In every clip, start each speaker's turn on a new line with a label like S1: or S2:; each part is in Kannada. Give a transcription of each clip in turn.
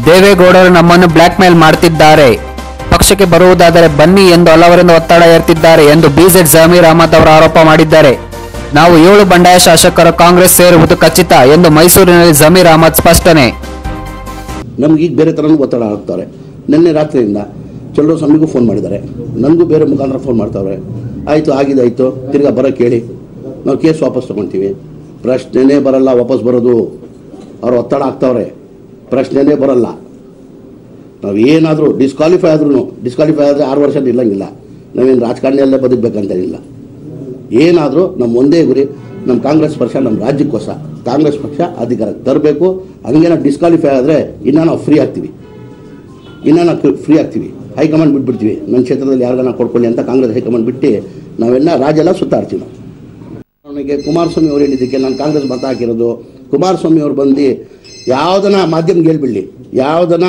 S1: ದೇವೇಗೌಡರು ನಮ್ಮನ್ನು ಬ್ಲಾಕ್ ಮೇಲ್ ಮಾಡುತ್ತಿದ್ದಾರೆ, ಪಕ್ಷಕ್ಕೆ ಬರುವುದಾದರೆ ಬನ್ನಿ ಎಂದು ಹಲವರಿಂದ ಒತ್ತಡ ಹೇರ್ತಿದ್ದಾರೆ ಎಂದು ಬಿಜೆಡ್ ಜಮೀರ್ ಅಹಮದ್ ಅವರು ಆರೋಪ ಮಾಡಿದ್ದಾರೆ. ನಾವು 7 ಬಂಡಾಯ ಶಾಸಕರು ಕಾಂಗ್ರೆಸ್ ಸೇರುವುದು ಖಚಿತ ಎಂದು ಮೈಸೂರಿನಲ್ಲಿ ಜಮೀರ್ ಅಹಮದ್ ಸ್ಪಷ್ಟನೆ.
S2: ನಮಗೀಗ ಬೇರೆ ಥರನೂ ಒತ್ತಡ ಹಾಕ್ತಾರೆ. ನಿನ್ನೆ ರಾತ್ರಿಯಿಂದ ಚಂದ್ರಸ್ವಾಮಿಗೂ ಫೋನ್ ಮಾಡಿದ್ದಾರೆ, ನನಗೂ ಬೇರೆ ಮುಖಾಂತರ ಫೋನ್ ಮಾಡ್ತಾವ್ರೆ. ಆಯಿತು, ಆಗಿದಾಯಿತು, ತಿರ್ಗಾ ಬರೋಕ್ಕೆ ಹೇಳಿ, ನಾವು ಕೇಸ್ ವಾಪಸ್ ತೊಗೊಳ್ತೀವಿ. ಪ್ರಶ್ನೆನೇ ಬರಲ್ಲ ವಾಪಸ್ ಬರೋದು. ಅವ್ರು ಒತ್ತಡ ಹಾಕ್ತಾವ್ರೆ, ಪ್ರಶ್ನೆನೇ ಬರಲ್ಲ. ನಾವು ಏನಾದರೂ ಡಿಸ್ಕ್ವಾಲಿಫೈ ಆದರೆ 6 ವರ್ಷ ನಿಲ್ಲಂಗಿಲ್ಲ. ನಾವೇನು ರಾಜಕಾರಣಿಯಲ್ಲೇ ಬದುಕಬೇಕಂತೇನಿಲ್ಲ. ಏನಾದರೂ ನಮ್ಮ ಒಂದೇ ಗುರಿ, ನಮ್ಮ ಕಾಂಗ್ರೆಸ್ ಪಕ್ಷ ನಮ್ಮ ರಾಜ್ಯಕ್ಕೋಸ್ಕರ ಕಾಂಗ್ರೆಸ್ ಪಕ್ಷ ಅಧಿಕಾರಕ್ಕೆ ತರಬೇಕು. ಹಂಗೇನೋ ಡಿಸ್ಕ್ವಾಲಿಫೈ ಆದರೆ ಇನ್ನೂ ನಾವು ಫ್ರೀ ಆಗ್ತೀವಿ. ಹೈಕಮಾಂಡ್ ಬಿಟ್ಬಿಡ್ತೀವಿ. ನನ್ನ ಕ್ಷೇತ್ರದಲ್ಲಿ ಯಾರಿಗಾನ ಕೊಡ್ಕೊಳ್ಳಿ ಅಂತ ಕಾಂಗ್ರೆಸ್ ಹೈಕಮಾಂಡ್ ಬಿಟ್ಟು ನಾವೆಲ್ಲ ರಾಜೆಲ್ಲ ಸುತ್ತಾಡ್ತೀವಿ. ನನಗೆ ಕುಮಾರಸ್ವಾಮಿ ಅವರು ಹೇಳಿದ್ದಕ್ಕೆ ನಾನು ಕಾಂಗ್ರೆಸ್ ಮತ ಹಾಕಿರೋದು. ಕುಮಾರಸ್ವಾಮಿ ಅವರು ಬಂದು ಯಾವುದನ್ನ ಮಾಧ್ಯಮಕ್ಕೆ ಹೇಳ್ಬಿಡಲಿ, ಯಾವುದನ್ನ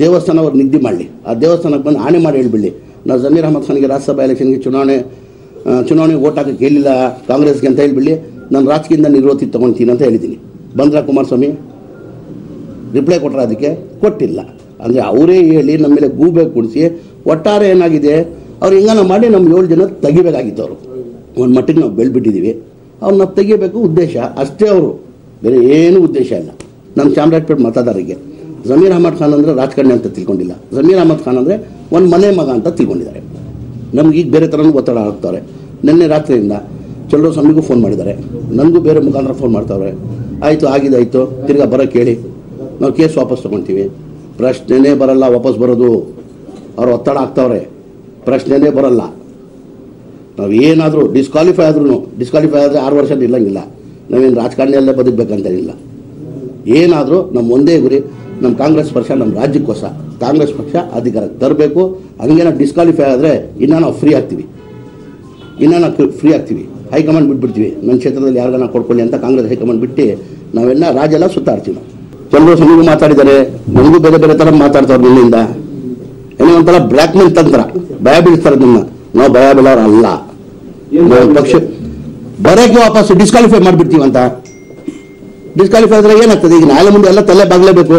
S2: ದೇವಸ್ಥಾನ ಅವ್ರು ನಿಗದಿ ಮಾಡಲಿ, ಆ ದೇವಸ್ಥಾನಕ್ಕೆ ಬಂದು ಆಣೆ ಮಾಡಿ ಹೇಳ್ಬಿಡಲಿ, ನಾವು ಜಮೀರ್ ಅಹಮದ್ ಖಾನ್ಗೆ ರಾಜ್ಯಸಭಾ ಎಲೆಕ್ಷನ್ಗೆ ಚುನಾವಣೆ ಓಟ್ ಹಾಕಕ್ಕೆ ಹೇಳಿಲ್ಲ ಕಾಂಗ್ರೆಸ್ಗೆ ಅಂತ ಹೇಳ್ಬಿಡಲಿ, ನಾನು ರಾಜಕೀಯದಿಂದ ನಿವೃತ್ತಿ ತೊಗೊಳ್ತೀನಿ ಅಂತ ಹೇಳಿದ್ದೀನಿ. ಬಂದ್ರ ಕುಮಾರಸ್ವಾಮಿ ರಿಪ್ಲೈ ಕೊಟ್ಟರೆ ಅದಕ್ಕೆ ಕೊಟ್ಟಿಲ್ಲ. ಅಂದರೆ ಅವರೇ ಹೇಳಿ ನಮ್ಮ ಮೇಲೆ ಗೂಬೆ ಕುಡಿಸಿ ಒಟ್ಟಾರೆ ಏನಾಗಿದೆ, ಅವ್ರು ಹಿಂಗಾನ ಮಾಡಿ ನಮ್ಮ 7 ಜನ ತೆಗಿಬೇಕಾಗಿತ್ತು. ಅವರು ಒಂದು ಮಟ್ಟಿಗೆ ನಾವು ಬೆಳೆದ್ಬಿಟ್ಟಿದ್ದೀವಿ. ಅವ್ರನ್ನ ತೆಗಿಬೇಕು ಉದ್ದೇಶ ಅಷ್ಟೇ, ಅವರು ಬೇರೆ ಏನೂ ಉದ್ದೇಶ ಇಲ್ಲ. ನಮ್ಮ ಚಾಮರಾಜಪೇಟೆ ಮತದಾರರಿಗೆ ಜಮೀರ್ ಅಹಮದ್ ಖಾನ್ ಅಂದರೆ ರಾಜಕಾರಣಿ ಅಂತ ತಿಳ್ಕೊಂಡಿಲ್ಲ. ಜಮೀರ್ ಅಹಮದ್ ಖಾನ್ ಅಂದರೆ ಒಂದು ಮನೆ ಮಗ ಅಂತ ತಿಳ್ಕೊಂಡಿದ್ದಾರೆ. ನಮಗೀಗ ಬೇರೆ ಥರನೂ ಒತ್ತಡ ಹಾಕ್ತಾರೆ. ನಿನ್ನೆ ರಾತ್ರಿಯಿಂದ ಚಂದ್ರಸ್ವಾಮಿಗೂ ಫೋನ್ ಮಾಡಿದ್ದಾರೆ, ನನಗೂ ಬೇರೆ ಮುಖಾಂತರ ಫೋನ್ ಮಾಡ್ತಾವ್ರೆ. ಆಯಿತು, ಆಗಿದಾಯಿತು, ತಿರ್ಗಾ ಬರೋಕ್ಕೆ ಹೇಳಿ, ನಾವು ಕೇಸ್ ವಾಪಸ್ ತೊಗೊಳ್ತೀವಿ. ಪ್ರಶ್ನೆನೇ ಬರಲ್ಲ ವಾಪಸ್ ಬರೋದು. ಅವ್ರು ಒತ್ತಡ ಹಾಕ್ತಾವ್ರೆ, ಪ್ರಶ್ನೆನೇ ಬರಲ್ಲ. ನಾವು ಏನಾದರೂ ಡಿಸ್ಕ್ವಾಲಿಫೈ ಆದರೆ 6 ವರ್ಷ ನಿಲ್ಲಂಗಿಲ್ಲ. ನಾವೇನು ರಾಜಕಾರಣಿಯಲ್ಲೇ ಬದುಕಬೇಕಂತೇನಿಲ್ಲ. ಏನಾದರೂ ನಮ್ಮ ಒಂದೇ ಗುರಿ, ನಮ್ಮ ಕಾಂಗ್ರೆಸ್ ಪಕ್ಷ ನಮ್ಮ ರಾಜ್ಯಕ್ಕೋಸ್ಕರ ಕಾಂಗ್ರೆಸ್ ಪಕ್ಷ ಅಧಿಕಾರಕ್ಕೆ ತರಬೇಕು. ಹಂಗೇನೋ ಡಿಸ್ಕ್ವಾಲಿಫೈ ಆದರೆ ಇನ್ನೂ ನಾವು ಫ್ರೀ ಆಗ್ತೀವಿ. ಹೈಕಮಾಂಡ್ ಬಿಟ್ಬಿಡ್ತೀವಿ. ನನ್ನ ಕ್ಷೇತ್ರದಲ್ಲಿ ಯಾರಿಗಾನ ಕೊಡ್ಕೊಳ್ಳಿ ಅಂತ ಕಾಂಗ್ರೆಸ್ ಹೈಕಮಾಂಡ್ ಬಿಟ್ಟು ನಾವೆಲ್ಲ ರಾಜೆಲ್ಲ ಸುತ್ತಾಡ್ತೀವಿ. ಚಂದ್ರಸ್ವಾಮಿಗೂ ಮಾತಾಡಿದ್ದಾರೆ, ನನಗೂ ಬೇರೆ ಥರ ಮಾತಾಡ್ತಾರೆ. ನಿನ್ನಿಂದ ಏನೋ ಒಂಥರ ಬ್ಲ್ಯಾಕ್ ಮೇಲ್ ತಂತ್ರ, ಭಯ ಬೀಳಿಸ್ತಾರೆ. ನಾವು ಭಯ ಬೀಳೋರು ಅಲ್ಲ. ಪಕ್ಷ ಬರೋಕ್ಕೆ ವಾಪಸ್ ಡಿಸ್ಕ್ವಾಲಿಫೈ ಮಾಡಿಬಿಡ್ತೀವಿ ಅಂತ. ಡಿಸ್ಕ್ವಾಲಿಫೈ ಆದರೆ ಏನಾಗ್ತದೆ? ಈಗ ನಾಳೆ ಮುಂದೆ ಎಲ್ಲ ತಲೆ ಬಾಗಲೇಬೇಕು.